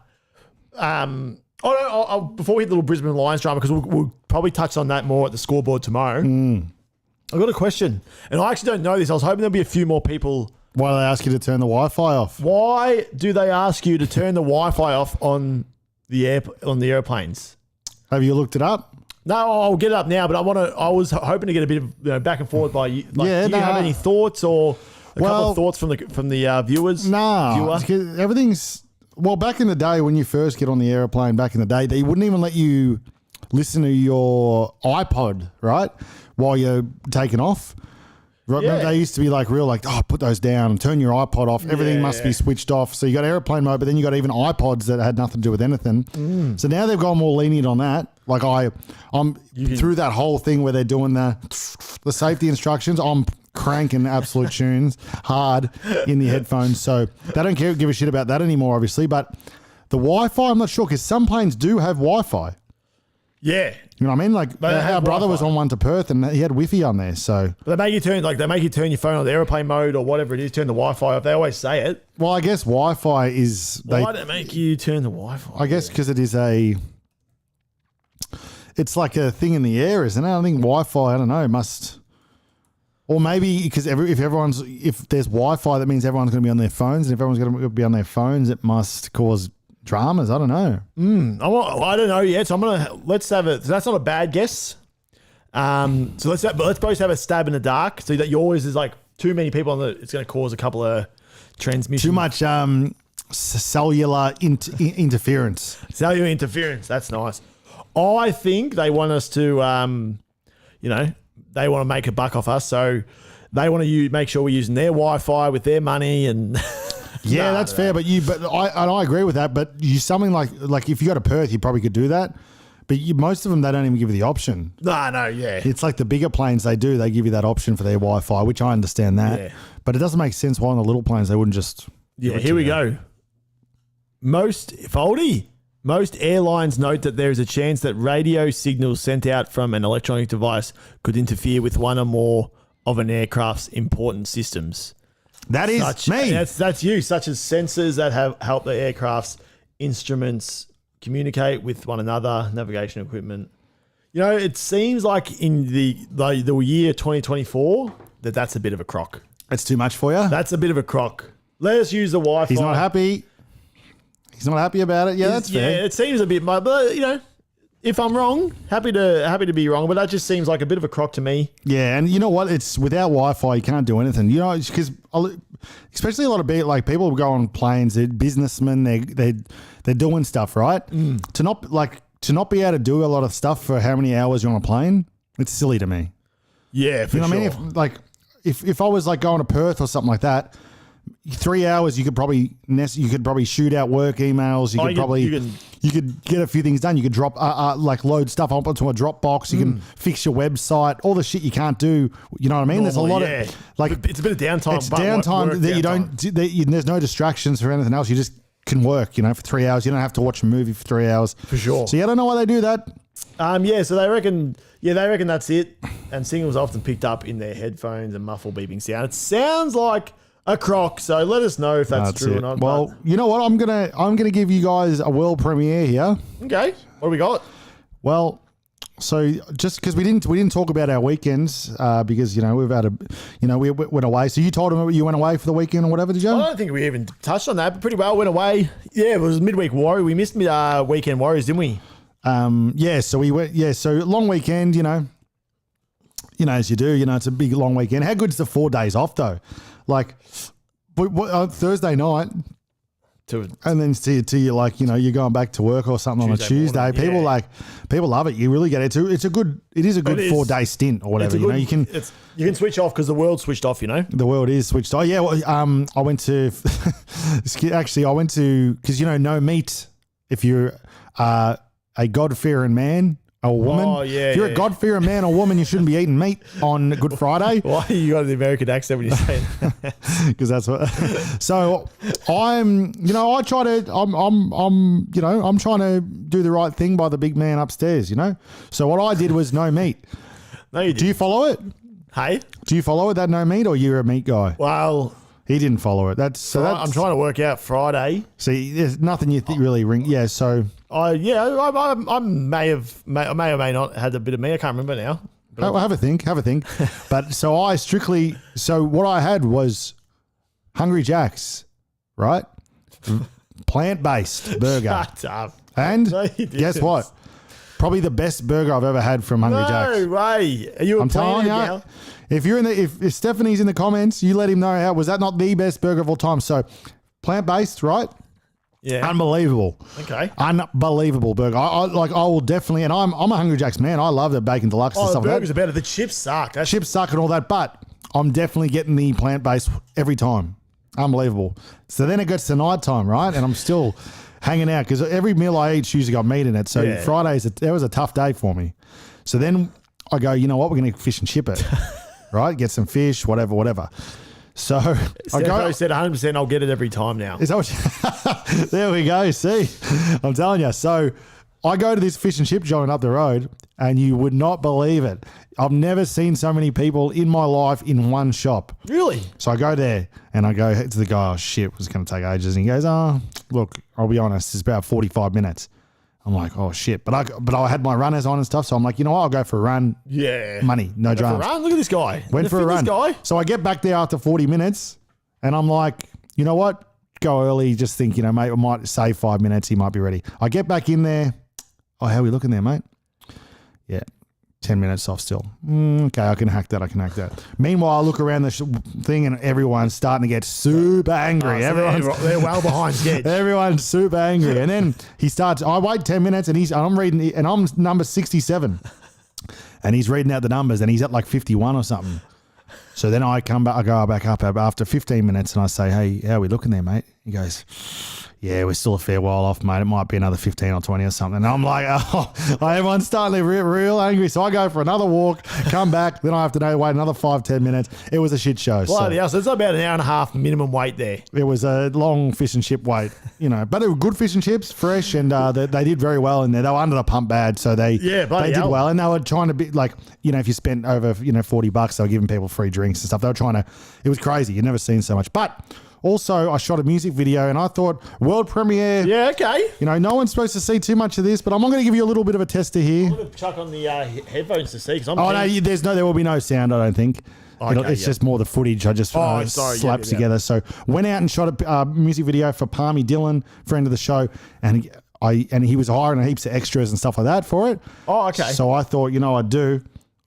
S1: Before we hit the little Brisbane Lions drama, because we'll probably touch on that more at the scoreboard tomorrow. I've got a question, and I actually don't know this. I was hoping there'll be a few more people.
S2: Why do they ask you to turn the Wi-Fi off?
S1: Why do they ask you to turn the Wi-Fi off on the airplanes?
S2: Have you looked it up?
S1: No, I'll get it up now. But I was hoping to get a bit of back and forth by you. Do you have any thoughts or a couple of thoughts from the viewers?
S2: No, everything's. Well, back in the day when you first get on the airplane, back in the day, they wouldn't even let you listen to your iPod, right, while you're taking off. Right?
S1: Yeah.
S2: They used to be put those down and turn your iPod off. Everything must be switched off. So you got airplane mode, but then you got even iPods that had nothing to do with anything. So now they've gone more lenient on that. Like I'm through that whole thing where they're doing the safety instructions. I'm cranking absolute tunes hard in the headphones. So they don't give a shit about that anymore, obviously. But the Wi-Fi, I'm not sure because some planes do have Wi-Fi.
S1: Yeah.
S2: You know what I mean? Like our brother was on one to Perth and he had Wi-Fi on there. So
S1: but they make you turn your phone on the airplane mode or whatever it is, turn the Wi-Fi off. They always say it.
S2: Well, I guess Wi-Fi is.
S1: Why do they make you turn the Wi-Fi?
S2: I guess because it is it's like a thing in the air, isn't it? I think Wi-Fi, I don't know, must. Or maybe because if there's Wi-Fi, that means everyone's going to be on their phones, and if everyone's going to be on their phones, it must cause dramas. I don't know.
S1: I don't know yet. So let's have a. So that's not a bad guess. So let's both have a stab in the dark. So that yours is like too many people on it's going to cause a couple of transmissions.
S2: Too much cellular interference.
S1: Cellular interference. That's nice. I think they want us to, they want to make a buck off us. So they want to make sure we're using their Wi-Fi with their money and.
S2: Yeah, that's fair. But I agree with that. But something like if you go to Perth, you probably could do that. But most of them, they don't even give you the option.
S1: No, yeah.
S2: It's like the bigger planes, they give you that option for their Wi-Fi, which I understand that.
S1: Yeah.
S2: But it doesn't make sense why on the little planes they wouldn't just.
S1: Yeah, here we go. Most airlines note that there is a chance that radio signals sent out from an electronic device could interfere with one or more of an aircraft's important systems.
S2: That is me.
S1: That's you, such as sensors that have helped the aircraft's instruments communicate with one another, navigation equipment. It seems like in the year 2024 that's a bit of a crock.
S2: It's too much for you?
S1: That's a bit of a crock. Let us use the Wi-Fi.
S2: He's not happy. He's not happy about it. Yeah, that's fair.
S1: Yeah, it seems a bit, but if I'm wrong, happy to be wrong, but that just seems like a bit of a crock to me.
S2: Yeah, and you know what? It's without Wi-Fi, you can't do anything. Because especially a lot of people go on planes. They're businessmen. They're doing stuff, right? To not be able to do a lot of stuff for how many hours you're on a plane, it's silly to me. You
S1: Yeah, for
S2: know
S1: sure.
S2: what I mean? If I was like going to Perth or something like that, 3 hours you could probably shoot out work emails. You could get a few things done. You could drop load stuff onto a Dropbox. You can fix your website. All the shit you can't do. You know what I mean? There's a lot of
S1: it's a bit of downtime.
S2: It's downtime that you don't. There's no distractions for anything else. You just can work. For 3 hours. You don't have to watch a movie for 3 hours.
S1: For sure.
S2: So I don't know why they do that.
S1: So they reckon that's it. And signals are often picked up in their headphones and muffle beeping sound. It sounds like a crock, so let us know if that's true or not.
S2: Well, you know what? I'm gonna give you guys a world premiere here.
S1: Okay, what do we got?
S2: Well, so just because we didn't talk about our weekends because we've had we went away. So you told him you went away for the weekend or whatever, did you?
S1: I don't think we even touched on that, but pretty well went away. Yeah, it was midweek warrior. We missed weekend warriors, didn't we?
S2: So we went. Yeah, so long weekend. As you do. It's a big long weekend. How good's the 4 days off though? Like, Thursday night, and then to you you're going back to work or something on a Tuesday.
S1: Morning,
S2: People love it. You really get it. It is a good 4 day stint or whatever. You can
S1: switch off because the world's switched off.
S2: The world is switched off. Yeah. Well, I went to because no meat if you're a God-fearing man. A woman.
S1: Oh, yeah.
S2: If you're a God-fearing man or woman, you shouldn't be eating meat on Good Friday.
S1: Why you got the American accent when you say it?
S2: Because that's what. So I'm trying to do the right thing by the big man upstairs. So what I did was no meat.
S1: No, you didn't.
S2: Do you follow it?
S1: Hey,
S2: do you follow it? That no meat, or you're a meat guy?
S1: Well,
S2: he didn't follow it. That's
S1: I'm trying to work out Friday.
S2: See, there's nothing you really ring. Yeah, so.
S1: I may or may not had a bit of me. I can't remember now.
S2: Have a think. But so what I had was Hungry Jack's, right? Plant-based burger.
S1: Shut up.
S2: And
S1: No,
S2: guess what? Probably the best burger I've ever had from Hungry Jack's.
S1: No way. Are you a
S2: telling you,
S1: now?
S2: if Stephanie's in the comments, you let him know how was that not the best burger of all time. So plant-based, right?
S1: Yeah.
S2: Unbelievable.
S1: Okay.
S2: Unbelievable burger. I will definitely, and I'm a Hungry Jack's man. I love the bacon deluxe and stuff
S1: the
S2: like
S1: burgers
S2: that.
S1: are better. The chips suck.
S2: Chips suck and all that, but I'm definitely getting the plant-based every time. Unbelievable. So then it gets to night time, right? And I'm still hanging out because every meal I eat's usually got meat in it. So Fridays, it was a tough day for me. So then I go, you know what? We're going to fish and chip it, right? Get some fish, whatever. So
S1: I said 100% I'll get it every time now.
S2: Is that what there we go. See, I'm telling you. So I go to this fish and chip joint up the road and you would not believe it. I've never seen so many people in my life in one shop.
S1: Really?
S2: So I go there and I go to the guy, oh shit, it was going to take ages. And he goes, oh, look, I'll be honest, it's about 45 minutes. I'm like, oh shit. But I had my runners on and stuff. So I'm like, you know what? I'll go for a run.
S1: Yeah.
S2: Money, no
S1: Go for a
S2: drums.
S1: run. Look at this guy.
S2: Went
S1: The
S2: for a
S1: fitness
S2: run.
S1: guy.
S2: So I get back there after 40 minutes and I'm like, you know what? Go early. Just think, you know, mate, I might save 5 minutes. He might be ready. I get back in there. Oh, how are we looking there, mate? Yeah. 10 minutes off still. Okay, I can hack that. Meanwhile, I look around the thing and everyone's starting to get super angry.
S1: They're well behind sketch.
S2: Everyone's super angry. And then he starts, I wait 10 minutes and I'm reading, and I'm number 67. And he's reading out the numbers and he's at like 51 or something. So then I come back, I go back up after 15 minutes and I say, hey, how are we looking there, mate? He goes, yeah, we're still a fair while off, mate. It might be another 15 or 20 or something. And I'm like, oh, everyone's starting to get real angry. So I go for another walk, come back. Then I have to wait another 5-10 minutes. It was a shit show.
S1: Bloody hell. So it's about an hour and a half minimum wait there.
S2: It was a long fish and chip wait, you know. But they were good fish and chips, fresh, and they did very well in there. They were under the pump bad, so they did well. And they were trying to be like, you know, if you spent over, you know, $40, they were giving people free drinks and stuff. They were trying to, it was crazy. You'd never seen so much. But also, I shot a music video and I thought, world premiere.
S1: Yeah, okay.
S2: You know, no one's supposed to see too much of this, but I'm going to give you a little bit of a tester here.
S1: I'm going to chuck on the headphones to see. Cause I'm
S2: There will be no sound, I don't think.
S1: Okay,
S2: it's just more the footage I just slapped together. So went out and shot a music video for Palmy Dillon, friend of the show, and he was hiring heaps of extras and stuff like that for it.
S1: Oh, okay.
S2: So I thought, you know what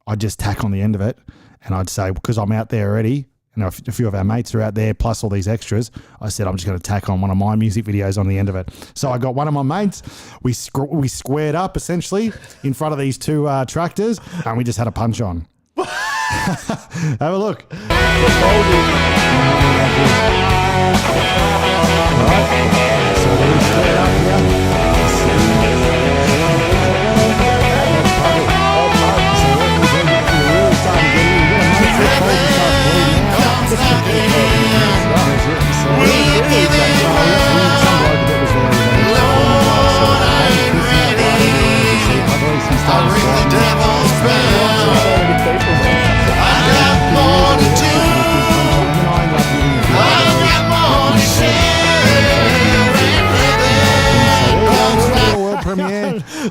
S2: I'd just tack on the end of it, and I'd say, because I'm out there already, and a few of our mates are out there, plus all these extras, I said, I'm just going to tack on one of my music videos on the end of it. So I got one of my mates, we squared up essentially in front of these two tractors, and we just had a punch on. Have a look. All right. So we squared up here.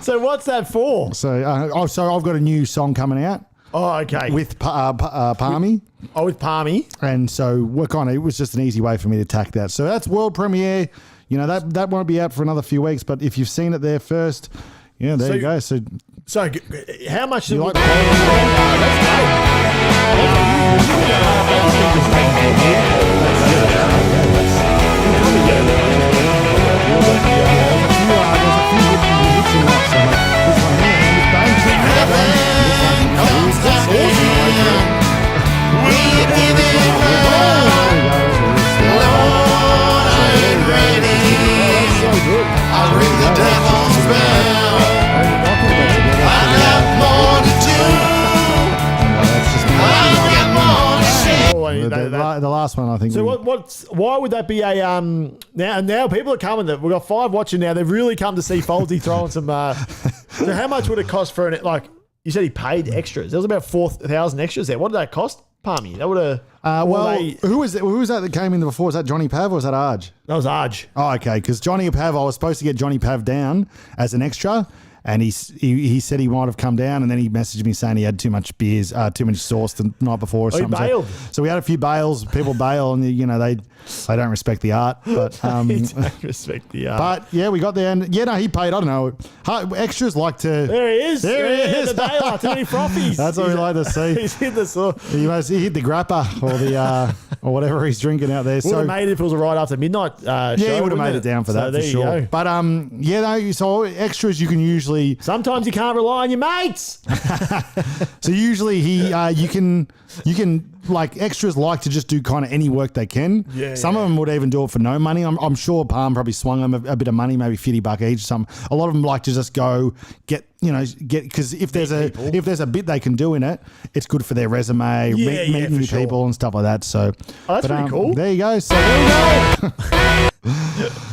S1: So what's that for?
S2: So I've got a new song coming out.
S1: Oh, okay.
S2: With Palmy.
S1: Oh, with Palmy.
S2: And so it was just an easy way for me to tack that. So that's world premiere. You know, that won't be out for another few weeks, but if you've seen it there first, yeah, there you go. So
S1: how much do
S2: you
S1: we
S2: like the last one, I think.
S1: So why would that be a now people are coming. We've got 5 watching now. They've really come to see Foldsy throwing some. So how much would it cost for you said he paid extras? There was about 4,000 extras there. What did that cost, Palmy? That would have.
S2: Who was that came in before? Was that Johnny Pav or was that Arj?
S1: That was Arj.
S2: Oh, okay. Because Johnny Pav, I was supposed to get Johnny Pav down as an extra. And he said he might have come down, and then he messaged me saying he had too much beers, too much sauce the night before or something.
S1: He bailed.
S2: So we had a few bails. People bail, and you know they don't respect the art. But
S1: they don't respect the art.
S2: But yeah, we got there, and he paid. I don't know. Extras like to.
S1: There he is.
S2: There he is.
S1: The bailer. Too many frothies.
S2: That's what we like to see.
S1: He's hit the sauce.
S2: He hit the grappa or the or whatever he's drinking out there.
S1: Would have made it if it was right after midnight. Show,
S2: he would have made it down for that for sure. But so extras you can usually.
S1: Sometimes you can't rely on your mates.
S2: So usually you can like extras like to just do kind of any work they can.
S1: Yeah,
S2: Some of them would even do it for no money. I'm sure Palm probably swung them a bit of money, maybe $50 each. A lot of them like to just go get because if there's a bit they can do in it, it's good for their resume, meet new people and stuff like that. So
S1: that's pretty cool.
S2: There you go. So there we go.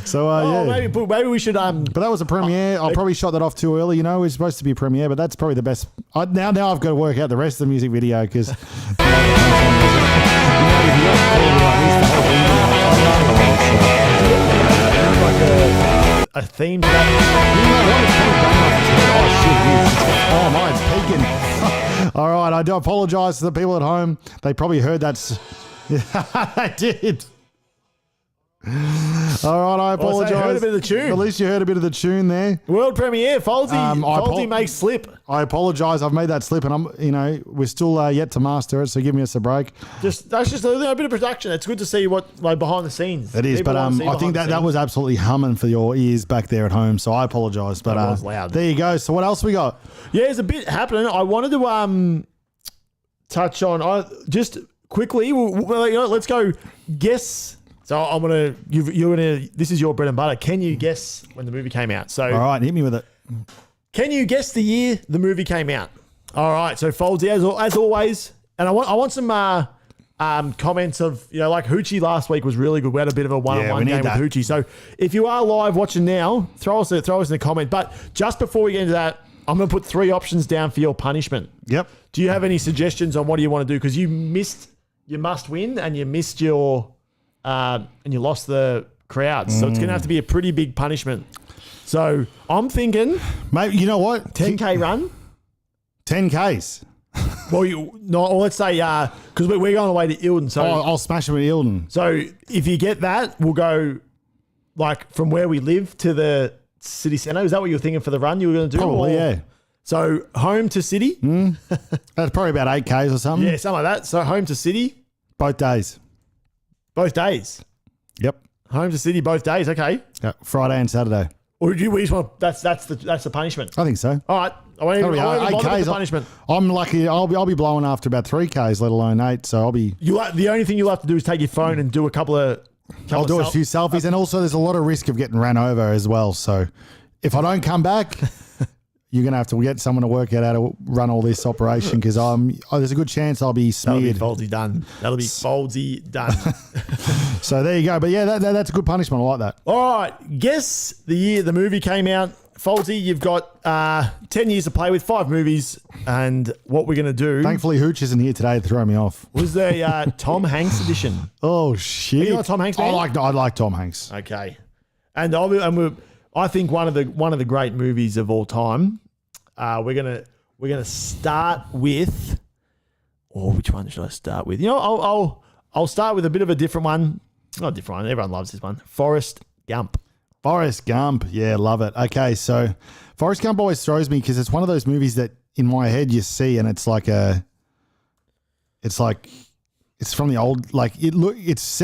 S2: So
S1: maybe we should
S2: But that was a premiere. I probably shot that off too early. You know, it's supposed to be a premiere, but that's probably the best. Now I've got to work out the rest of the music video because.
S1: a theme to that.
S2: Oh, mine's peaking. All right, I do apologise to the people at home. They probably heard that. Yeah, they did. All right, I apologise.
S1: heard a bit of the tune.
S2: At least you heard a bit of the tune there.
S1: World premiere, Foldsy. Foldsy makes slip.
S2: I apologise. I've made that slip, and we're still yet to master it. So give us a break.
S1: That's just a bit of production. It's good to see what behind the scenes.
S2: It is,
S1: People
S2: but
S1: want to see
S2: I think
S1: behind the
S2: that was
S1: scenes.
S2: absolutely humming for your ears back there at home. So I apologise, but
S1: That was loud.
S2: there you go. So what else we got?
S1: Yeah, there's a bit happening. I wanted to touch on just quickly. Let's go guess. So I'm gonna this is your bread and butter. Can you guess when the movie came out? So
S2: All right, hit me with it.
S1: can you guess the year the movie came out? All right. So Foldsy, as always, and I want some comments of like Hoochie last week was really good. We had a bit of a one-on-one
S2: we need
S1: game with
S2: that.
S1: Hoochie. So if you are live watching now, throw us in the comment. But just before we get into that, I'm gonna put 3 options down for your punishment.
S2: Yep.
S1: Do you have any suggestions on what do you want to do? Because you missed your must win and you missed your and you lost the crowd. So it's going to have to be a pretty big punishment. So I'm thinking,
S2: Mate, you know what?
S1: 10K run.
S2: 10Ks.
S1: Well, let's say because we're going away to Ilden. So
S2: I'll smash it with Ilden.
S1: so if you get that, we'll go like from where we live to the city centre. Is that what you're thinking for the run you were going to do?
S2: Probably,
S1: Or-
S2: yeah.
S1: So home to city.
S2: That's probably about 8Ks or something.
S1: Yeah, something like that. So home to city,
S2: Both days.
S1: both days.
S2: Yep.
S1: Home to city, both days. Okay.
S2: Yeah, Friday and Saturday.
S1: Or do we just want that's the punishment?
S2: I think so.
S1: All right. I won't even
S2: That'll be
S1: bother with
S2: 8Ks.
S1: the punishment.
S2: I'm lucky. I'll be blowing after about 3Ks, let alone 8. So I'll be.
S1: The only thing you'll have to do is take your phone and do a couple of.
S2: I'll do a few selfies, and also there's a lot of risk of getting ran over as well. So if I don't come back, you're gonna have to get someone to work out how to run all this operation because there's a good chance I'll be
S1: That'll be
S2: smeared.
S1: Foldsy done. That'll be Foldsy done.
S2: So there you go. But yeah, that's a good punishment. I like that.
S1: All right. Guess the year the movie came out. Foldsy, you've got 10 years to play with, 5 movies, and what we're gonna do
S2: Thankfully, Hooch isn't here today to throw me off.
S1: was the Tom Hanks edition.
S2: Oh shit!
S1: you not a Tom Hanks fan?
S2: I like Tom Hanks.
S1: Okay, and I think one of the great movies of all time. We're gonna start with. Oh, which one should I start with? I'll start with a bit of a different one. Not a different one. Everyone loves this one. Forrest Gump.
S2: Forrest Gump, yeah, love it. Okay, so Forrest Gump always throws me because it's one of those movies that in my head you see, and it's from the old, it's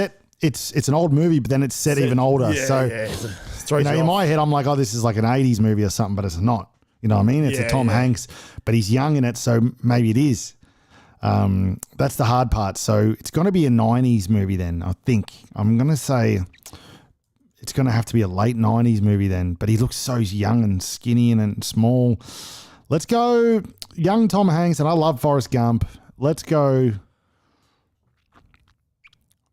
S2: an old movie, but then it's set even older. In my head, I'm like, oh, this is like an 80s movie or something, but it's not. You know what I mean? It's a Tom Hanks, but he's young in it, so maybe it is. That's the hard part. So it's going to be a 90s movie then, I think. I'm going to say it's going to have to be a late 90s movie then, but he looks so young and skinny and small. Let's go young Tom Hanks, and I love Forrest Gump. Let's go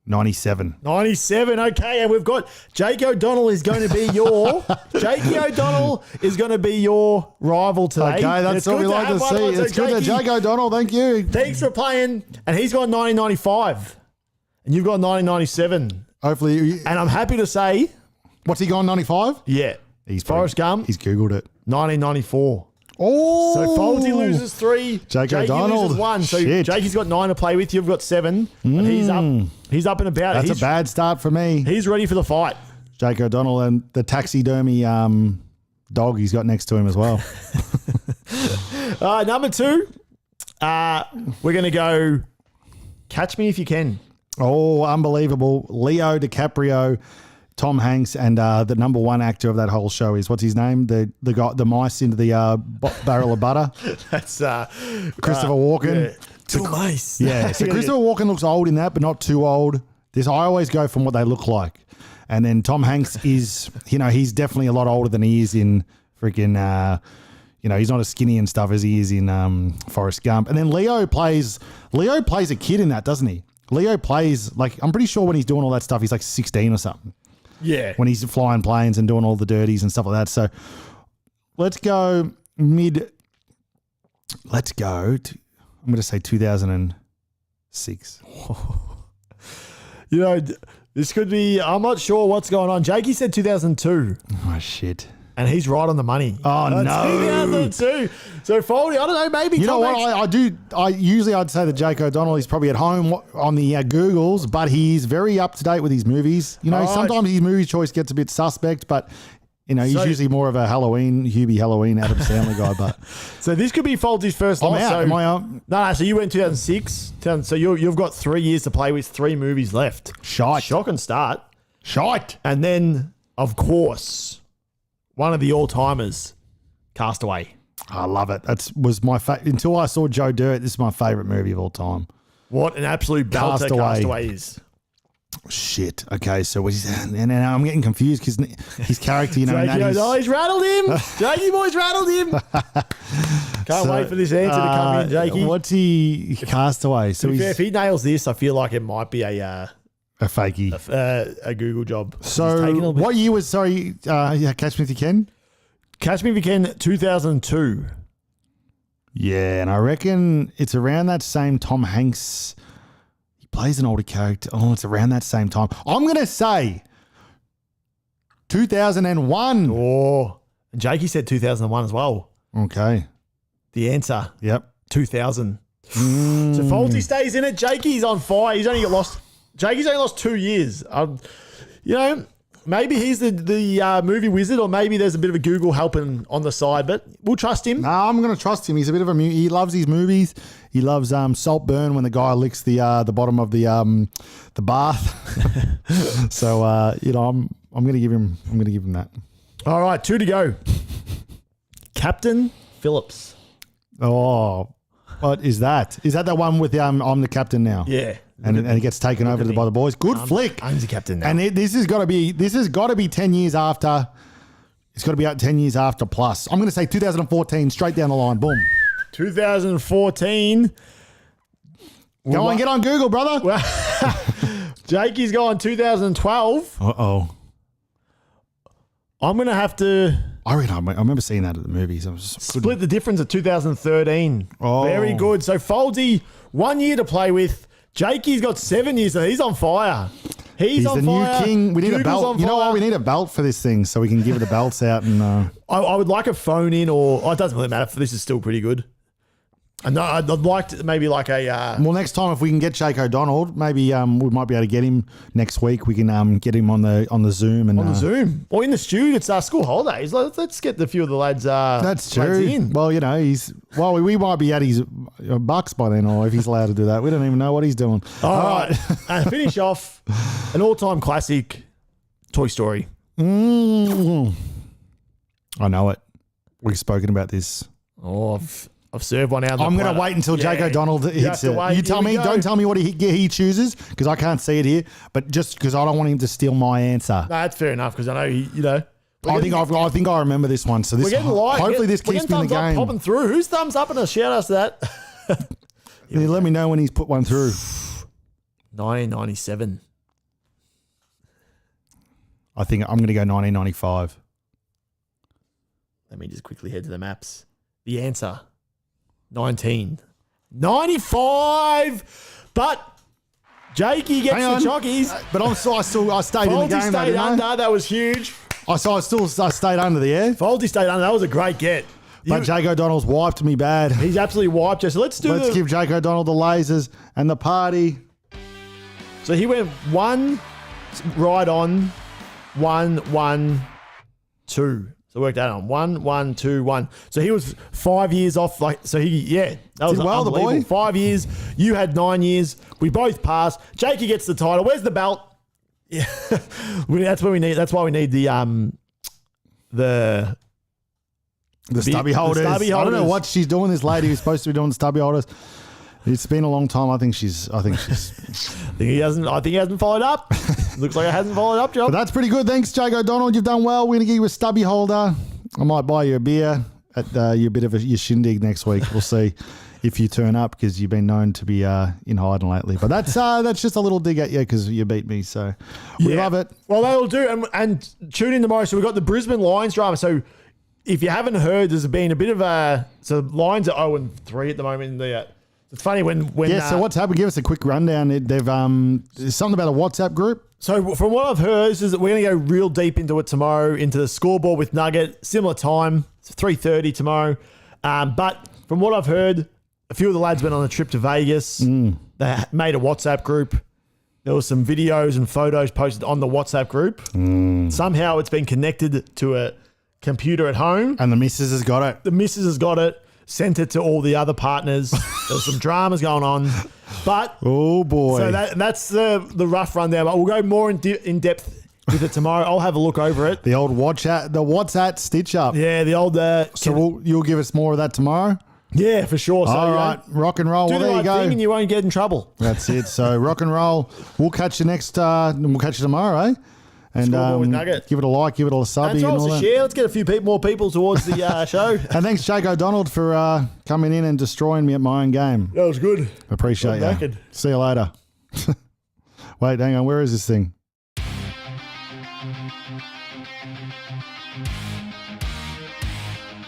S2: 97.
S1: 97, okay, and we've got Jake O'Donnell is going to be your rival today.
S2: Okay, that's
S1: It's
S2: what we
S1: good
S2: like to
S1: have one
S2: see.
S1: on. So
S2: It's good that
S1: Jakey,
S2: Jake O'Donnell, thank you.
S1: thanks for playing, and he's got 1995, and you've got 1997,
S2: Hopefully,
S1: and I'm happy to say,
S2: what's he gone, 95?
S1: yeah,
S2: He's
S1: Forrest Gump,
S2: He's Googled it.
S1: 1994.
S2: Oh!
S1: So Foldsy loses 3,
S2: Jake
S1: Jakey
S2: O'Donnell.
S1: loses 1. So
S2: Shit.
S1: Jakey's got 9 to play with. You've got 7, and he's up and about.
S2: That's a bad start for me.
S1: He's ready for the fight.
S2: Jake O'Donnell and the taxidermy dog he's got next to him as well.
S1: Number 2, we're going to go Catch Me If You Can.
S2: Oh, unbelievable. Leo DiCaprio, Tom Hanks, and the number 1 actor of that whole show is, what's his name? The guy, the mice into the barrel of butter.
S1: That's
S2: Christopher Walken.
S1: Yeah. 2 mice.
S2: Yeah, so Christopher Walken looks old in that, but not too old. I always go from what they look like. And then Tom Hanks is, he's definitely a lot older than he is in freaking, he's not as skinny and stuff as he is in Forrest Gump. And then Leo plays a kid in that, doesn't he? Leo plays, I'm pretty sure when he's doing all that stuff, he's like 16 or something.
S1: Yeah.
S2: When he's flying planes and doing all the dirties and stuff like that. So let's go I'm going to say 2006.
S1: This could be. I'm not sure what's going on. Jakey said 2002,
S2: Oh, shit.
S1: and he's right on the money.
S2: Oh, no.
S1: 2002. So Foldy, I don't know. Maybe
S2: You know
S1: Tom
S2: what?
S1: Hanks-
S2: Usually I'd say that Jake O'Donnell is probably at home on the Googles, but he's very up to date with his movies. You know,
S1: All right.
S2: sometimes his movie choice gets a bit suspect, but you know, he's
S1: So-
S2: usually more of a Hubie Halloween, Adam Sandler guy. But
S1: So this could be Foldy's first
S2: I'm
S1: loss.
S2: out.
S1: So,
S2: Am I out?
S1: No. So you went 2006. So you've got 3 years to play with, 3 movies left.
S2: Shite.
S1: Shocking start.
S2: Shite.
S1: And then, of course, one of the all-timers, Castaway.
S2: I love it. Was my until I saw Joe Dirt. This is my favorite movie of all time.
S1: What an absolute belter Castaway is.
S2: Shit. Okay, so what is that? And I'm getting confused because his character, you know, in
S1: Jakey
S2: that
S1: goes,
S2: is-
S1: oh, he's rattled him. Jakey boy's rattled him. Can't wait for this answer to come in, Jakey.
S2: What's he Castaway? So
S1: To be fair,
S2: he's
S1: if he nails this, I feel like it might be a
S2: fakey.
S1: Google job. He's
S2: So
S1: taking a little bit-
S2: what year was? Sorry, catch me if you can.
S1: Catch Me If You Can, 2002.
S2: Yeah, and I reckon it's around that same Tom Hanks. He plays an older character. Oh, it's around that same time. I'm gonna say 2001.
S1: Oh, and Jakey said 2001 as well.
S2: Okay.
S1: The answer,
S2: Yep.
S1: 2000. So Folty stays in it. Jakey's on fire. Jakey's only lost 2 years. You know, maybe he's the movie wizard, or maybe there's a bit of a Google helping on the side, but we'll trust him.
S2: No, I'm gonna trust him. He's a bit of a he loves his movies. He loves Saltburn when the guy licks the bottom of the bath. So you know, I'm gonna give him that.
S1: All right, 2 to go. Captain Phillips.
S2: Oh, what is that? Is that the one with I'm the captain now?
S1: Yeah.
S2: And he gets taken over by the boys. Good flick.
S1: I'm the captain now.
S2: And this has got to be 10 years after. It's got to be out 10 years after plus. I'm going to say 2014, straight down the line. Boom.
S1: 2014.
S2: Go on, get on Google, brother.
S1: Jakey's going 2012.
S2: Uh-oh.
S1: I'm going to have to
S2: I remember seeing that at the movies. I was
S1: split the difference at 2013.
S2: Oh.
S1: Very good. So Foldy, 1 year to play with. Jakey's got 7 years, so he's on fire. He's on
S2: the
S1: fire.
S2: new king. We need a
S1: Google's
S2: belt.
S1: on
S2: You know what?
S1: fire.
S2: We need a belt for this thing so we can give the belts out. And
S1: I would like a phone in, or it doesn't really matter. This is still pretty good. And I'd like to, maybe like a.
S2: well, next time if we can get Jake O'Donnell, maybe we might be able to get him next week. We can get him on the Zoom and
S1: on the Zoom or in the studio. It's school holidays. Let's get a few of the lads.
S2: That's
S1: lads
S2: true.
S1: in.
S2: Well, you know, we might be at his bucks by then, or if he's allowed to do that. We don't even know what he's doing.
S1: All right. And finish off an all-time classic, Toy Story.
S2: I know it. We've spoken about this.
S1: Oh, I've served one out.
S2: I'm going to wait until Jake O'Donnell hits it.
S1: wait.
S2: You tell
S1: Here we
S2: me.
S1: go.
S2: Don't tell me what he chooses because I can't see it here. But just because I don't want him to steal my answer.
S1: No, that's fair enough because I know you know.
S2: I think I remember this one. So this
S1: We're getting light.
S2: hopefully this
S1: We're
S2: keeps me in the
S1: getting thumbs up
S2: game.
S1: popping through. Who's thumbs up and a shout out to that?
S2: Let me know when he's put one through.
S1: 1997.
S2: I think I'm going to go 1995.
S1: Let me just quickly head to the maps. The answer, 1995. But Jakey gets
S2: Hang on.
S1: the chockies.
S2: But I stayed in the
S1: Foldy
S2: game. though,
S1: stayed
S2: didn't I?
S1: under. That was huge.
S2: I stayed under the air.
S1: Foldy stayed under. That was a great get.
S2: But Jake O'Donnell's wiped me bad.
S1: He's absolutely wiped us. So let's
S2: Give Jake O'Donnell the lasers and the party.
S1: So he went 1 right on, 1, 1, 2. So work that on 1, 1, 2, 1. So he was 5 years off. That was
S2: Did well, the
S1: unbelievable.
S2: boy.
S1: 5 years. You had 9 years. We both passed. Jakey gets the title. Where's the belt? Yeah, that's what we need. That's why we need the
S2: stubby holders.
S1: stubby
S2: I don't know
S1: holders.
S2: what she's doing. This lady who's supposed to be doing the stubby holders. It's been a long time. I think she's.
S1: I think he hasn't followed up. Looks like it hasn't followed up, Job.
S2: But that's pretty good. Thanks, Jake O'Donnell. You've done well. We're gonna give you a stubby holder. I might buy you a beer at your bit of your shindig next week. We'll see if you turn up because you've been known to be in hiding lately. But that's just a little dig at you because you beat me. So we love it.
S1: Well, that'll do. And tune in tomorrow. So we've got the Brisbane Lions drama. So if you haven't heard, there's been a bit of a. So Lions are 0-3 at the moment. It's funny when
S2: So what's happened? Give us a quick rundown. There's something about a WhatsApp group.
S1: So from what I've heard is that we're going to go real deep into it tomorrow, into the scoreboard with Nugget, similar time, it's 3:30 tomorrow. But from what I've heard, a few of the lads went on a trip to Vegas. They made a WhatsApp group. There was some videos and photos posted on the WhatsApp group. Somehow it's been connected to a computer at home.
S2: And the missus has got it.
S1: The missus has got it, sent it to all the other partners. There was some dramas going on. But
S2: Oh, boy.
S1: so that's the rough rundown. But we'll go more in depth with it tomorrow. I'll have a look over it.
S2: the old WhatsApp stitch up.
S1: Yeah, the old.
S2: So you'll give us more of that tomorrow?
S1: Yeah, for sure. So,
S2: All right. Rock and roll.
S1: do
S2: Well,
S1: the
S2: there you
S1: right
S2: go.
S1: thing and you won't get in trouble.
S2: That's it. So rock and roll. We'll catch you we'll catch you tomorrow, eh? And
S1: Scoreboard with Nugget.
S2: give it a like, give it a subby
S1: That's
S2: and
S1: right.
S2: all
S1: So
S2: that.
S1: share. Let's get a few more people towards the show.
S2: And thanks, Jake O'Donnell, for coming in and destroying me at my own game.
S1: That was good.
S2: Appreciate
S1: Well,
S2: you.
S1: knackered.
S2: See you later. Wait, hang on. Where is this thing?